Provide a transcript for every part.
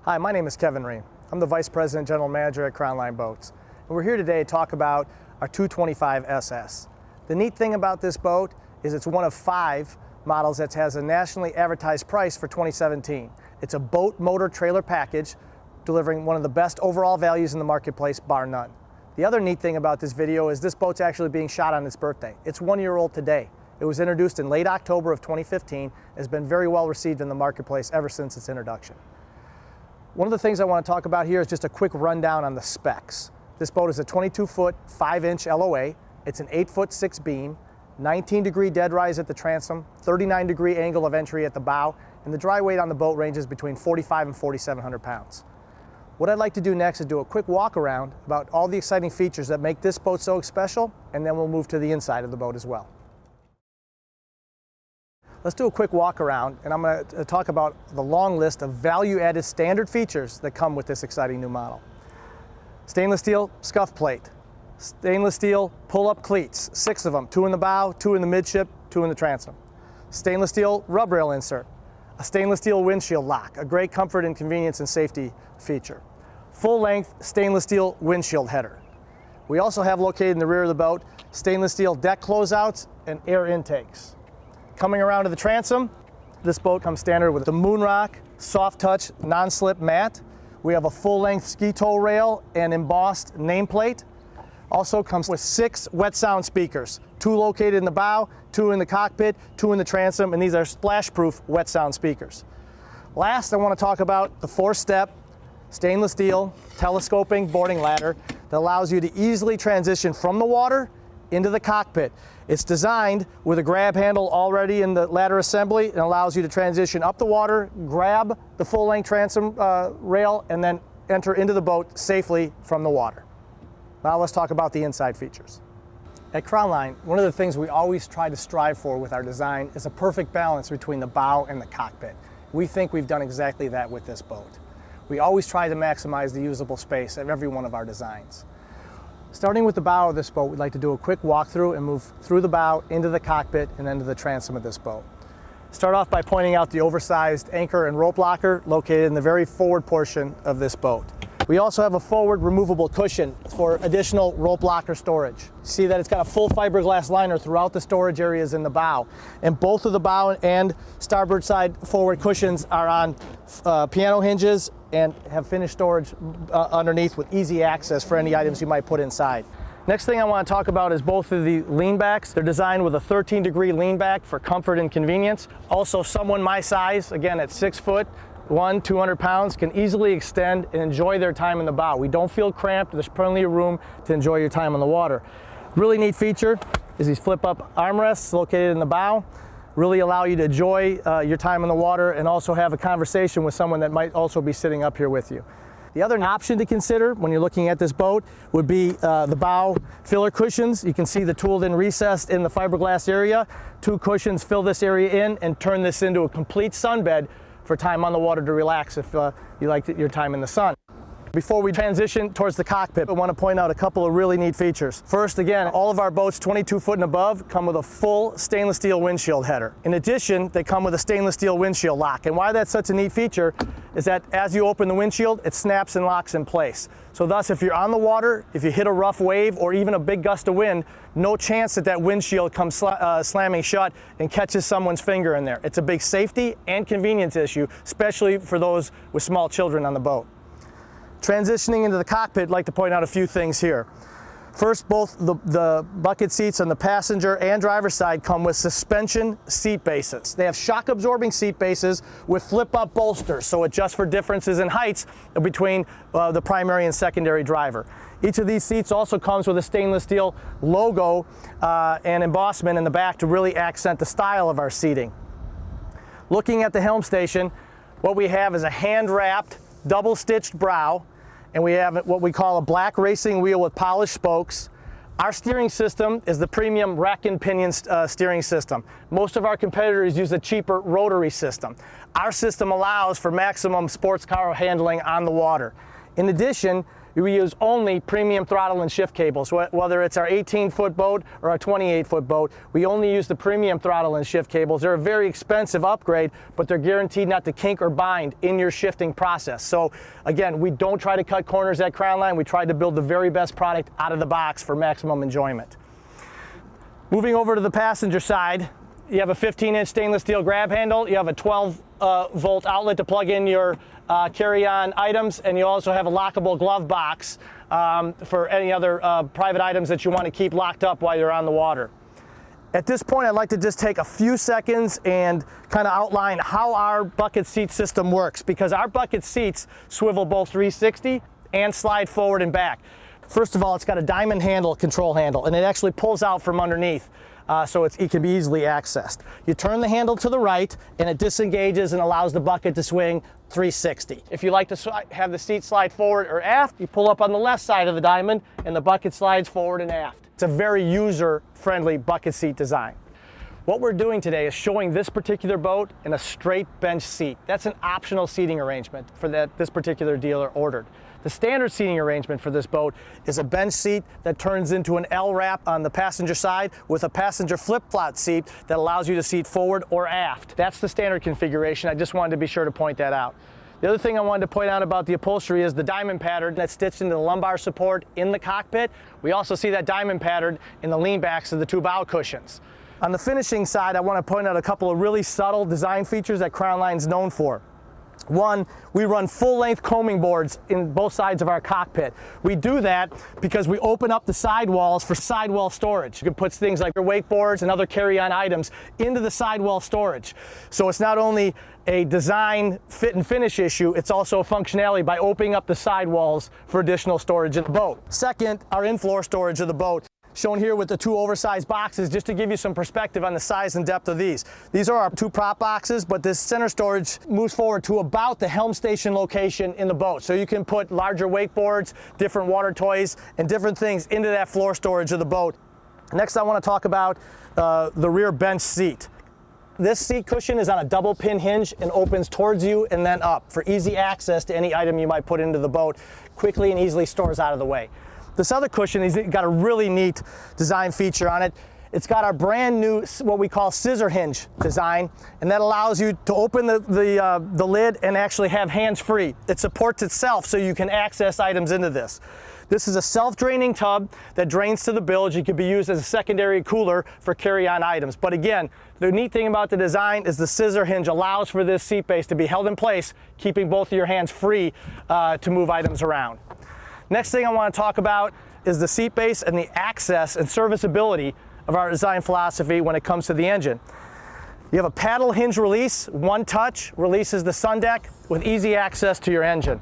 Hi, my name is Kevin Riem. I'm the Vice President General Manager at Crownline Boats. And we're here today to talk about our 225 SS. The neat thing about this boat is it's one of 5 models that has a nationally advertised price for 2017. It's a boat motor trailer package delivering one of the best overall values in the marketplace, bar none. The other neat thing about this video is this boat's actually being shot on its birthday. It's 1 year old today. It was introduced in late October of 2015 and has been very well received in the marketplace ever since its introduction. One of the things I want to talk about here is just a quick rundown on the specs. This boat is a 22-foot, 5-inch LOA. It's an 8-foot 6 beam, 19-degree dead rise at the transom, 39-degree angle of entry at the bow, and the dry weight on the boat ranges between 4,500 and 4,700 pounds. What I'd like to do next is do a quick walk around about all the exciting features that make this boat so special, and then we'll move to the inside of the boat as well. Let's do a quick walk around, and I'm going to talk about the long list of value-added standard features that come with this exciting new model. Stainless steel scuff plate, stainless steel pull-up cleats, 6 of them, 2 in the bow, 2 in the midship, 2 in the transom. Stainless steel rub rail insert, a stainless steel windshield lock, a great comfort and convenience and safety feature. Full-length stainless steel windshield header. We also have located in the rear of the boat stainless steel deck closeouts and air intakes. Coming around to the transom, this boat comes standard with the Moonrock soft touch non-slip mat. We have a full-length ski tow rail and embossed nameplate. Also comes with 6 wet sound speakers, 2 located in the bow, 2 in the cockpit, 2 in the transom, and these are splash-proof wet sound speakers. Last, I want to talk about the 4-step stainless steel telescoping boarding ladder that allows you to easily transition from the water into the cockpit. It's designed with a grab handle already in the ladder assembly and allows you to transition up the water, grab the full-length transom rail, and then enter into the boat safely from the water. Now let's talk about the inside features. At Crownline, one of the things we always try to strive for with our design is a perfect balance between the bow and the cockpit. We think we've done exactly that with this boat. We always try to maximize the usable space of every one of our designs. Starting with the bow of this boat, we'd like to do a quick walkthrough and move through the bow into the cockpit and then to the transom of this boat. Start off by pointing out the oversized anchor and rope locker located in the very forward portion of this boat. We also have a forward removable cushion for additional rope locker storage. See that it's got a full fiberglass liner throughout the storage areas in the bow. And both of the bow and starboard side forward cushions are on piano hinges and have finished storage underneath with easy access for any items you might put inside. Next thing I want to talk about is both of the lean backs. They're designed with a 13-degree lean back for comfort and convenience. Also, someone my size, again at 6'1", 200 pounds, can easily extend and enjoy their time in the bow. We don't feel cramped. There's plenty of room to enjoy your time on the water. Really neat feature is these flip-up armrests located in the bow. Really allow you to enjoy your time in the water and also have a conversation with someone that might also be sitting up here with you. The other option to consider when you're looking at this boat would be the bow filler cushions. You can see the tooled-in recessed in the fiberglass area. 2 cushions fill this area in and turn this into a complete sunbed for time on the water to relax if you like your time in the sun. Before we transition towards the cockpit, I want to point out a couple of really neat features. First, again, all of our boats 22 foot and above come with a full stainless steel windshield header. In addition, they come with a stainless steel windshield lock. And why that's such a neat feature is that as you open the windshield, it snaps and locks in place. So thus, if you're on the water, if you hit a rough wave or even a big gust of wind, no chance that that windshield comes slamming shut and catches someone's finger in there. It's a big safety and convenience issue, especially for those with small children on the boat. Transitioning into the cockpit, I'd like to point out a few things here. First, both the bucket seats on the passenger and driver's side come with suspension seat bases. They have shock-absorbing seat bases with flip-up bolsters, so adjust for differences in heights between the primary and secondary driver. Each of these seats also comes with a stainless steel logo and embossment in the back to really accent the style of our seating. Looking at the helm station, what we have is a hand-wrapped, double-stitched brow, and we have what we call a black racing wheel with polished spokes. Our steering system is the premium rack and pinion steering system. Most of our competitors use a cheaper rotary system. Our system allows for maximum sports car handling on the water. In addition, we use only premium throttle and shift cables. Whether it's our 18-foot boat or our 28-foot boat, we only use the premium throttle and shift cables. They're a very expensive upgrade, but they're guaranteed not to kink or bind in your shifting process. So again, we don't try to cut corners at Crownline. We try to build the very best product out of the box for maximum enjoyment. Moving over to the passenger side, you have a 15-inch stainless steel grab handle. You have a 12-volt outlet to plug in your carry-on items, and you also have a lockable glove box for any other private items that you want to keep locked up while you're on the water. At this point, I'd like to just take a few seconds and kind of outline how our bucket seat system works, because our bucket seats swivel both 360 and slide forward and back. First of all, it's got a diamond handle, control handle, and it actually pulls out from underneath. So it can be easily accessed. You turn the handle to the right and it disengages and allows the bucket to swing 360. If you like to have the seat slide forward or aft, you pull up on the left side of the diamond and the bucket slides forward and aft. It's a very user-friendly bucket seat design. What we're doing today is showing this particular boat in a straight bench seat. That's an optional seating arrangement for this particular dealer ordered. The standard seating arrangement for this boat is a bench seat that turns into an L-wrap on the passenger side with a passenger flip-flop seat that allows you to seat forward or aft. That's the standard configuration. I just wanted to be sure to point that out. The other thing I wanted to point out about the upholstery is the diamond pattern that's stitched into the lumbar support in the cockpit. We also see that diamond pattern in the lean backs of the two bow cushions. On the finishing side, I want to point out a couple of really subtle design features that Crownline's known for. One, we run full-length combing boards in both sides of our cockpit. We do that because we open up the sidewalls for sidewall storage. You can put things like your wakeboards and other carry-on items into the sidewall storage. So it's not only a design, fit, and finish issue, it's also a functionality by opening up the sidewalls for additional storage in the boat. Second, our in-floor storage of the boat, shown here with the two oversized boxes, just to give you some perspective on the size and depth of these. These are our two prop boxes, but this center storage moves forward to about the helm station location in the boat. So you can put larger wakeboards, different water toys, and different things into that floor storage of the boat. Next, I want to talk about the rear bench seat. This seat cushion is on a double pin hinge and opens towards you and then up for easy access to any item you might put into the boat. Quickly and easily stores out of the way. This other cushion has got a really neat design feature on it. It's got our brand new, what we call scissor hinge design, and that allows you to open the lid and actually have hands free. It supports itself so you can access items into this. This is a self-draining tub that drains to the bilge. It can be used as a secondary cooler for carry-on items. But again, the neat thing about the design is the scissor hinge allows for this seat base to be held in place, keeping both of your hands free to move items around. Next thing I want to talk about is the seat base and the access and serviceability of our design philosophy when it comes to the engine. You have a paddle hinge release, one touch releases the sun deck with easy access to your engine.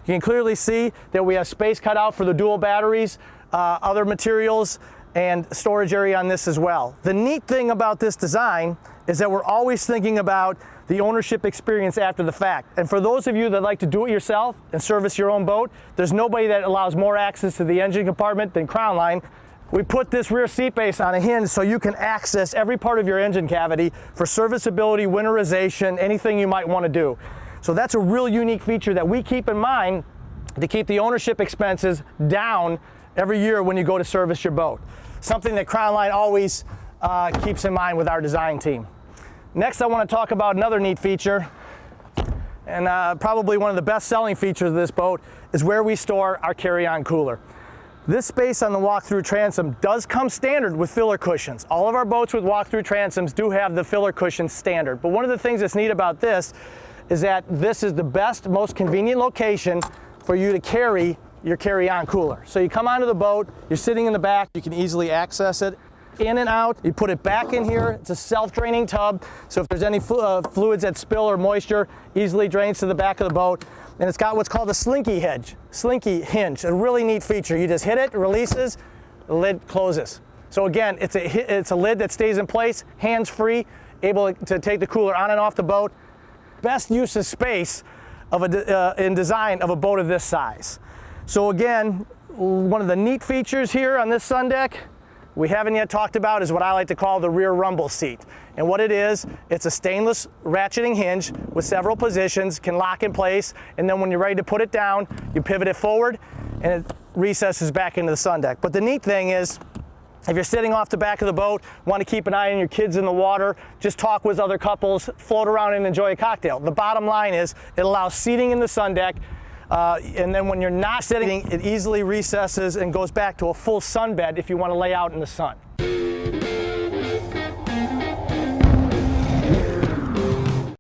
You can clearly see that we have space cut out for the dual batteries, other materials, and storage area on this as well. The neat thing about this design is that we're always thinking about the ownership experience after the fact. And for those of you that like to do it yourself and service your own boat, there's nobody that allows more access to the engine compartment than Crownline. We put this rear seat base on a hinge so you can access every part of your engine cavity for serviceability, winterization, anything you might want to do. So that's a real unique feature that we keep in mind to keep the ownership expenses down every year when you go to service your boat. Something that Crownline always keeps in mind with our design team. Next, I want to talk about another neat feature, and probably one of the best-selling features of this boat is where we store our carry-on cooler. This space on the walk-through transom does come standard with filler cushions. All of our boats with walk-through transoms do have the filler cushions standard, but one of the things that's neat about this is that this is the best, most convenient location for you to carry your carry-on cooler. So you come onto the boat, you're sitting in the back, you can easily access it. In and out, you put it back in here. It's a self-draining tub, so if there's any fluids that spill or moisture, easily drains to the back of the boat. And it's got what's called a slinky hinge, a really neat feature. You just hit it, it releases, the lid closes. So again, it's a lid that stays in place, hands-free, able to take the cooler on and off the boat. Best use of space of in design of a boat of this size. So again, one of the neat features here on this sun deck we haven't yet talked about is what I like to call the rear rumble seat. And what it is, it's a stainless ratcheting hinge with several positions, can lock in place, and then when you're ready to put it down, you pivot it forward, and it recesses back into the sun deck. But the neat thing is, if you're sitting off the back of the boat, want to keep an eye on your kids in the water, just talk with other couples, float around and enjoy a cocktail. The bottom line is it allows seating in the sun deck, and then when you're not sitting, it easily recesses and goes back to a full sunbed if you want to lay out in the sun.